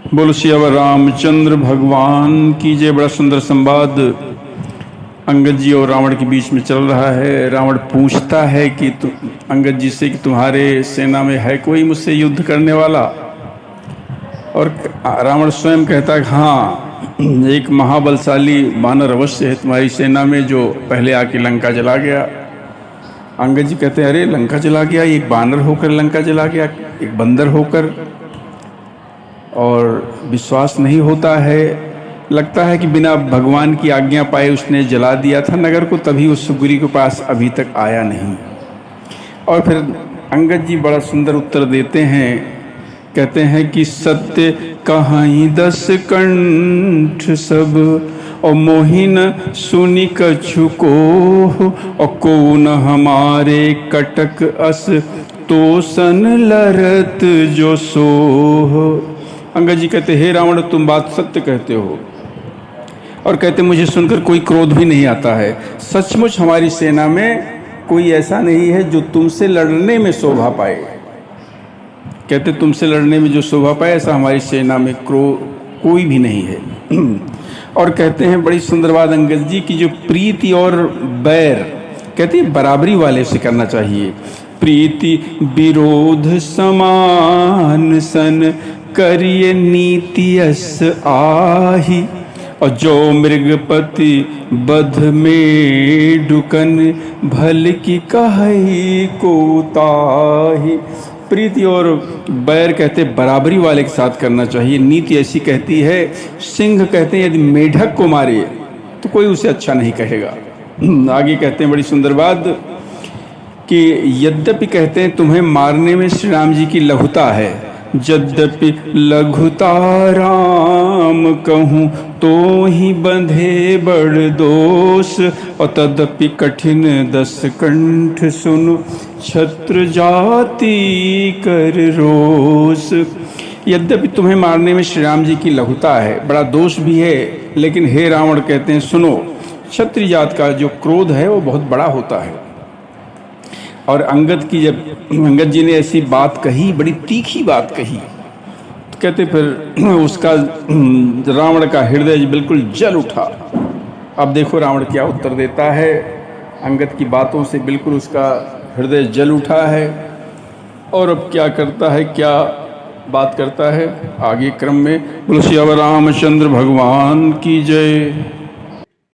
बोलो सियावर रामचंद्र भगवान की जय। बड़ा सुंदर संवाद अंगद जी और रावण के बीच में चल रहा है। रावण पूछता है कि अंगद जी से कि तुम्हारे सेना में है कोई मुझसे युद्ध करने वाला? और रावण स्वयं कहता है हाँ, एक महाबलशाली वानर अवश्य है तुम्हारी सेना में जो पहले आके लंका जला गया। अंगद जी कहते हैं अरे लंका जला गया, एक बानर होकर लंका जला गया, एक बंदर होकर, और विश्वास नहीं होता है। लगता है कि बिना भगवान की आज्ञा पाए उसने जला दिया था नगर को, तभी उस सुग्रीव के पास अभी तक आया नहीं। और फिर अंगद जी बड़ा सुंदर उत्तर देते हैं, कहते हैं कि सत्य कहाई 10 कंठ सब, और मोहिन सुनि कछु को, और कौन हमारे कटक अस तो सन लरत जो सोह। अंगद जी कहते हे रावण तुम बात सत्य कहते हो, और कहते मुझे सुनकर कोई क्रोध भी नहीं आता है। सचमुच हमारी सेना में कोई ऐसा नहीं है जो तुमसे लड़ने में शोभा पाए। कहते तुमसे लड़ने में जो शोभा पाए ऐसा हमारी सेना में कोई भी नहीं है। और कहते हैं बड़ी सुंदर बात अंगद जी की, जो प्रीति और बैर कहते हैं बराबरी वाले से करना चाहिए। प्रीति विरोध समान सन, करिए नीति अस आही, और जो मृगपति बध में डुकन, भल की कही को ताही। प्रीति और बैर कहते बराबरी वाले के साथ करना चाहिए। नीति ऐसी कहती है, सिंह कहते हैं यदि मेढक को मारे तो कोई उसे अच्छा नहीं कहेगा। आगे कहते हैं बड़ी सुंदर बात कि यद्यपि कहते हैं तुम्हें मारने में श्री राम जी की लघुता है, यद्यपि लघुता राम कहूँ तो ही बंधे बड़ दोष, और तदपि कठिन 10 कंठ सुनु, छत्र जाति कर रोष। यद्यपि तुम्हें मारने में श्री राम जी की लघुता है, बड़ा दोष भी है, लेकिन हे रावण कहते हैं सुनो, क्षत्रिय जात का जो क्रोध है वो बहुत बड़ा होता है। और अंगद अंगद जी ने ऐसी बात कही, बड़ी तीखी बात कही, तो कहते फिर उसका रावण का हृदय बिल्कुल जल उठा। अब देखो रावण क्या उत्तर देता है। अंगद की बातों से बिल्कुल उसका हृदय जल उठा है, और अब क्या करता है, क्या बात करता है आगे क्रम में। बोलो सियावर रामचंद्र भगवान की जय।